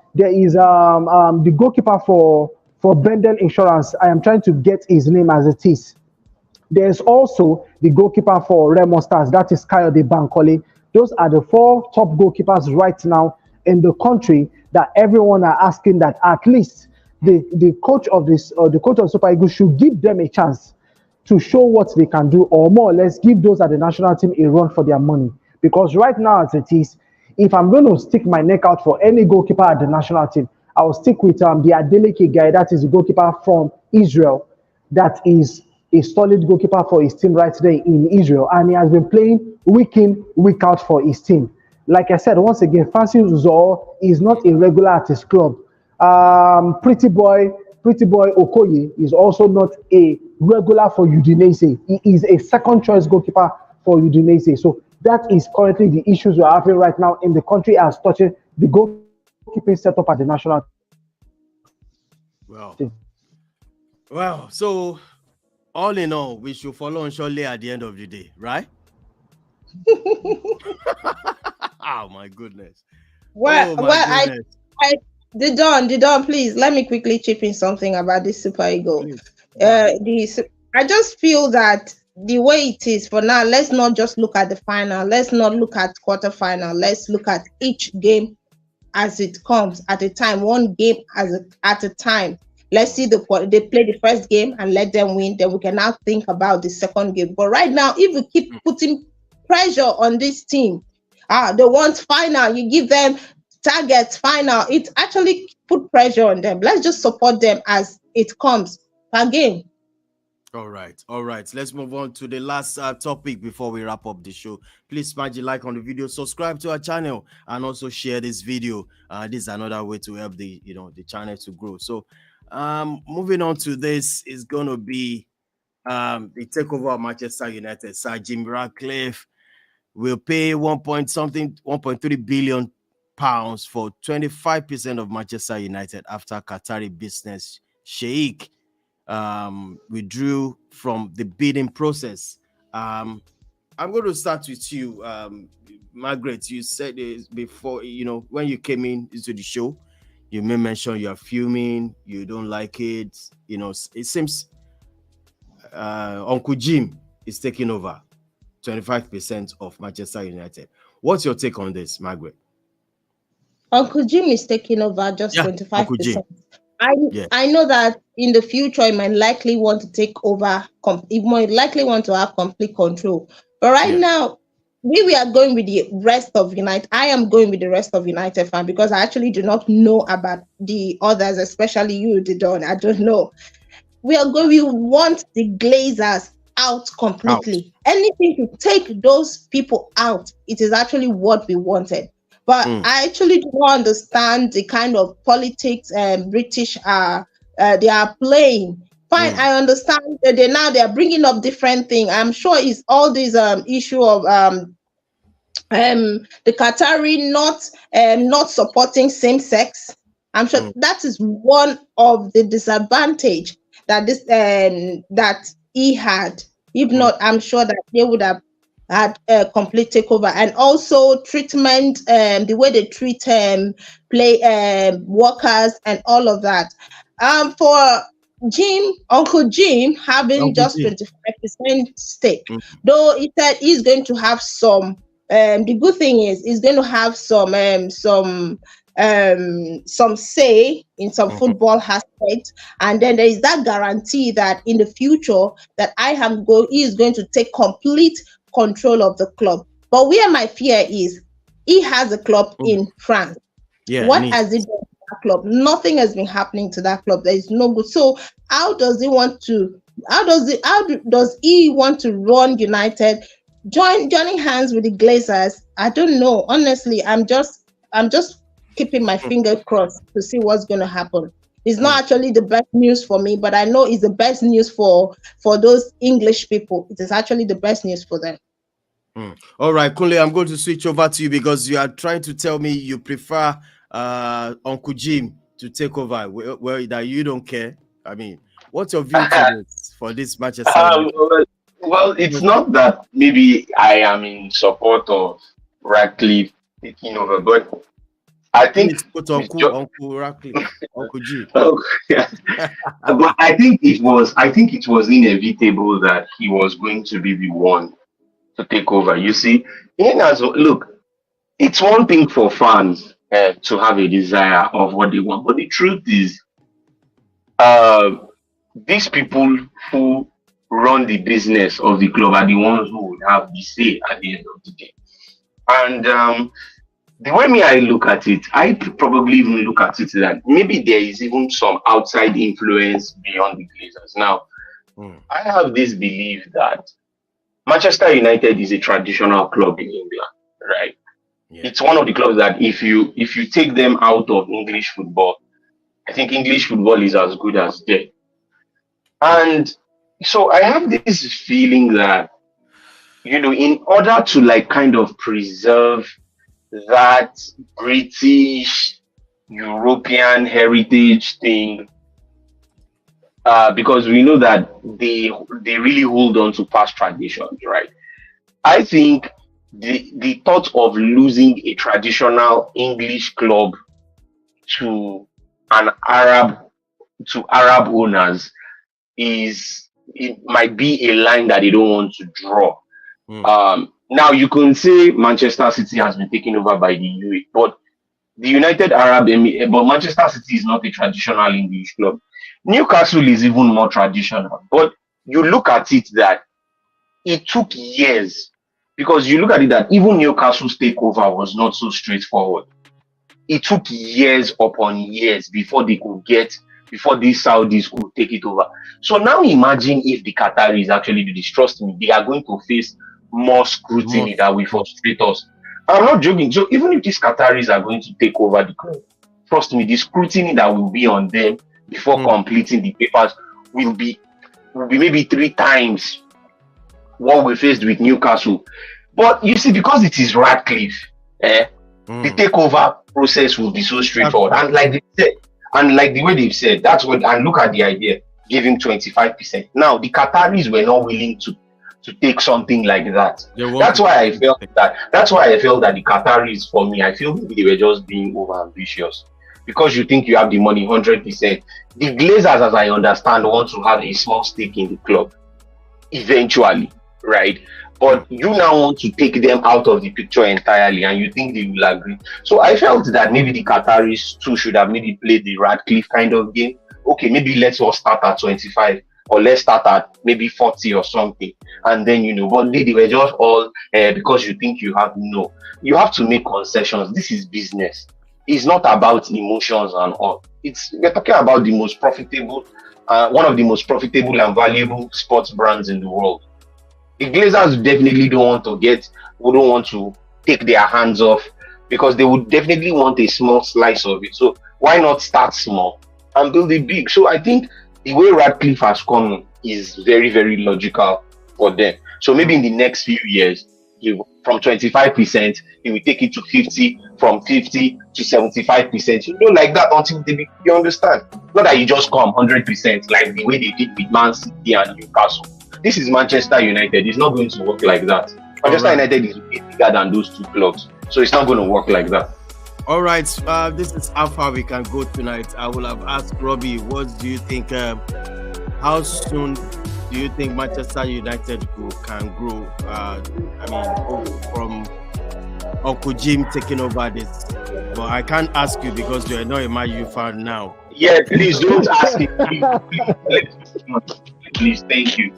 goalkeeper for Bendel Insurance. I am trying to get his name as it is. There's also the goalkeeper for Remo Stars, that is Kayode Bankole. Those are the 4 top goalkeepers right now in the country that everyone are asking that at least the coach of Super Eagles should give them a chance to show what they can do, or more or less give those at the national team a run for their money. Because right now as it is, if I'm going to stick my neck out for any goalkeeper at the national team, I will stick with the Adeleke guy, that is the goalkeeper from Israel, that is a solid goalkeeper for his team right there in Israel, and he has been playing week in, week out for his team. Like I said, once again, Francis Uzor is not a regular at his club. Pretty boy Okoye is also not a regular for Udinese. He is a second choice goalkeeper for Udinese. So that is currently the issues we're having right now in the country as touching the goalkeeping setup at the national team. Well, so all in all, we should follow on shortly at the end of the day, right? Oh my goodness. Well, the Don, please let me quickly chip in something about this Super Eagles. I just feel that the way it is for now, let's not just look at the final, let's not look at quarterfinal, let's look at each game as it comes at a time, one game at a time. Let's see they play the first game and let them win, then we can now think about the second game. But right now, if we keep putting pressure on this team, they want final, you give them targets final, it actually put pressure on them. Let's just support them as it comes per game. All right. Let's move on to the last topic before we wrap up the show. Please smash the like on the video, subscribe to our channel, and also share this video. This is another way to help the channel to grow. So, moving on to this is going to be the takeover of Manchester United. Sir Jim Ratcliffe will pay 1.3 billion pounds for 25% of Manchester United after Qatari business Sheikh withdrew from the bidding process. I'm going to start with you, Margaret. You said this before, when you came into the show, you may mention you are fuming, you don't like it. It seems Uncle Jim is taking over 25% of Manchester United. What's your take on this, Margaret? Uncle Jim is taking over just 25%. I know that in the future, he might likely want to take over. He might likely want to have complete control. But right now, we are going with the rest of United. I am going with the rest of United fan because I actually do not know about the others, especially you, Didon. I don't know. We want the Glazers out completely. Anything to take those people out, it is actually what we wanted. But I actually do not understand the kind of politics British they are playing. Fine, I understand that they are bringing up different things. I'm sure it's all this issue of the Qatari not supporting same sex. I'm sure that is one of the disadvantage that this that he had. If not, I'm sure that they would have had a complete takeover. And also treatment, the way they treat workers and all of that. For Uncle Jim having just 25% stake, though he said he's going to have some. The good thing is he's going to have some say in some football aspect, and then there is that guarantee that in the future that he is going to take complete control of the club. But where my fear is, he has a club in France. What has he done to that club? Nothing has been happening to that club. There is no good. So how does he want to run United? Joining hands with the Glazers? I don't know. Honestly, I'm just keeping my finger crossed to see what's going to happen. It's not actually the best news for me, but I know it's the best news for those English people. It is actually the best news for them. All right, Kunle, I'm going to switch over to you because you are trying to tell me you prefer Uncle Jim to take over. Well, that you don't care. I mean, what's your view for this match? Well, it's not that maybe I am in support of Ratcliffe taking over, but I think Uncle Ratcliffe, Uncle G. But I think it was inevitable that he was going to be the one to take over. You see, look, it's one thing for fans to have a desire of what they want, but the truth is, these people who run the business of the club are the ones who would have the say at the end of the day. And the way I look at it, I probably even look at it that maybe there is even some outside influence beyond the Glazers. Now, I have this belief that Manchester United is a traditional club in England, right? Yeah. It's one of the clubs that if you take them out of English football, I think English football is as good as dead. And so I have this feeling that, in order to like kind of preserve that British European heritage thing, because we know that they really hold on to past traditions, right? I think the thought of losing a traditional English club to Arab owners it might be a line that they don't want to draw. Now you can say Manchester City has been taken over by the UAE, but the United Arab Emirates, but Manchester City is not a traditional English club. Newcastle is even more traditional, but you look at it that it took years, because you look at it that even Newcastle's takeover was not so straightforward. It took years upon years before these Saudis could take it over. So now imagine if the Qataris actually do this. Trust me, they are going to face more scrutiny that will frustrate us. I'm not joking. So even if these Qataris are going to take over the club, trust me, the scrutiny that will be on them before completing the papers will be maybe 3 times what we faced with Newcastle. But you see, because it is Radcliffe, the takeover process will be so straightforward. And like they said, and like the way they've said, that's what, and look at the idea, give him 25%. Now, the Qataris were not willing to take something like that. That's why I felt that the Qataris, for me, I feel maybe they were just being over ambitious. Because you think you have the money 100%. The Glazers, as I understand, want to have a small stake in the club eventually, right? But you now want to take them out of the picture entirely, and you think they will agree. So I felt that maybe the Qataris too should have maybe played the Radcliffe kind of game. Okay, maybe let's all start at 25, or let's start at maybe 40 or something. And then, but they were just all, because you think you have, no. You have to make concessions. This is business. It's not about emotions and all. We're talking about the most profitable, one of the most profitable and valuable sports brands in the world. The Glazers definitely wouldn't want to take their hands off, because they would definitely want a small slice of it. So why not start small and build it big? So I think the way Radcliffe has come is very, very logical for them. So maybe in the next few years, from 25%, he will take it to 50, from 50 to 75%, like that, until you understand. Not that you just come 100%, like the way they did with Man City and Newcastle. This is Manchester United. It's not going to work like that. Manchester United is bigger than those 2 clubs, so it's not going to work like that. All right, this is how far we can go tonight. I will have asked Robbie, what do you think? How soon do you think Manchester United can grow? From Uncle Jim taking over this. But I can't ask you because you're not a Man U fan now. Yeah, please don't ask me. Please, thank you.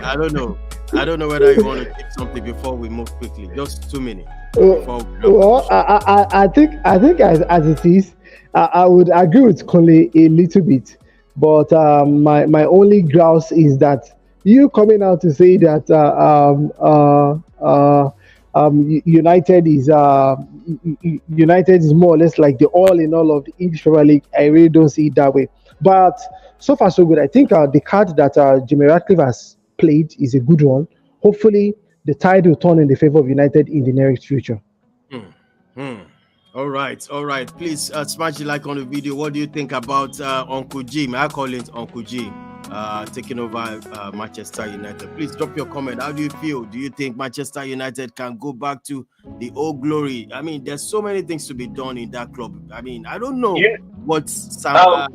I don't know. I don't know whether you want to take something before we move quickly. Just 2 minutes. I think as it is, I would agree with Kole a little bit, but my only grouse is that you coming out to say that United is more or less like the all in all of the English Premier League. I really don't see it that way. But so far so good. I think the card that Jimmy Radcliffe has played is a good one. Hopefully, the tide will turn in the favor of United in the nearest future. All right. Please smash the like on the video. What do you think about Uncle Jim? I call it Uncle Jim taking over Manchester United. Please drop your comment. How do you feel? Do you think Manchester United can go back to the old glory? I mean, there's so many things to be done in that club. I mean, I don't know what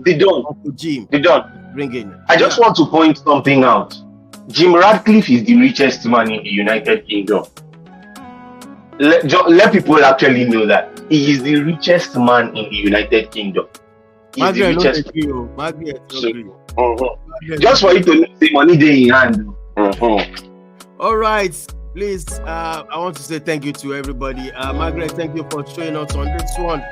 they don't. Uncle Jim they don't bring in. I just want to point something out. Jim Radcliffe is the richest man in the United Kingdom. Let people actually know that he is the richest man in the United Kingdom. He's the richest. Just for you to know, the money they in hand. All right, please. I want to say thank you to everybody. Margaret, thank you for showing us on this one.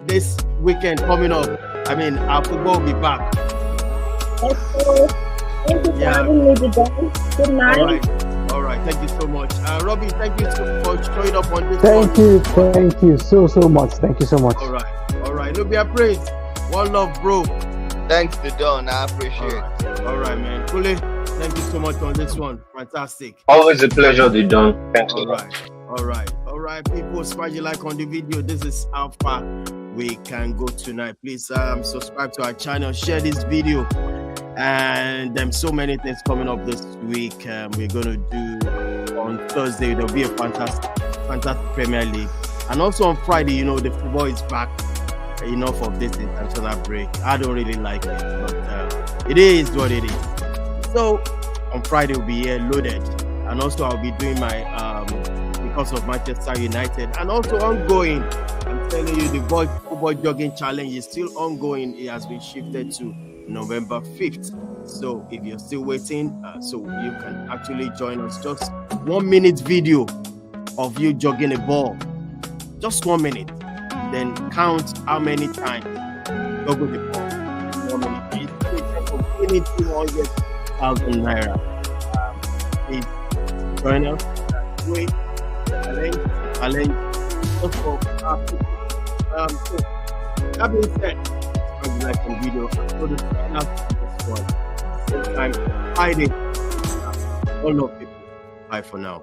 This weekend coming up, our football will be back. Thank you for Yeah. having me today. Good night. All right. Thank you so much. Robbie, thank you for showing up on this Thank one. you so much. Thank you so much. All right. No be afraid. One love, bro. Thanks to Don. I appreciate it. All right, man. Kule, thank you so much on this one. Fantastic. Always a pleasure, they done. Thanks a lot. All right, people. Smash the like on the video. This is how far we can go tonight. Please subscribe to our channel, share this video, and so many things coming up this week. We're gonna do on Thursday. There'll be a fantastic Premier League, and also on Friday. You know, the football is back. Enough of this international break. I don't really like it, but it is what it is. So on Friday we'll be here loaded, and also I'll be doing my because of Manchester United, and also ongoing. I'm telling you, the football jogging challenge is still ongoing. It has been shifted to November 5th. So if you're still waiting, so you can actually join us. Just 1 minute video of you jogging a ball, just 1 minute. Then count how many times you juggle the ball. 1 minute. It's 200,000 naira. Please join us. Wait. Challenge. Just for so that being said, I would like the video. So the final this one. Same time Friday. All of people. Bye for now.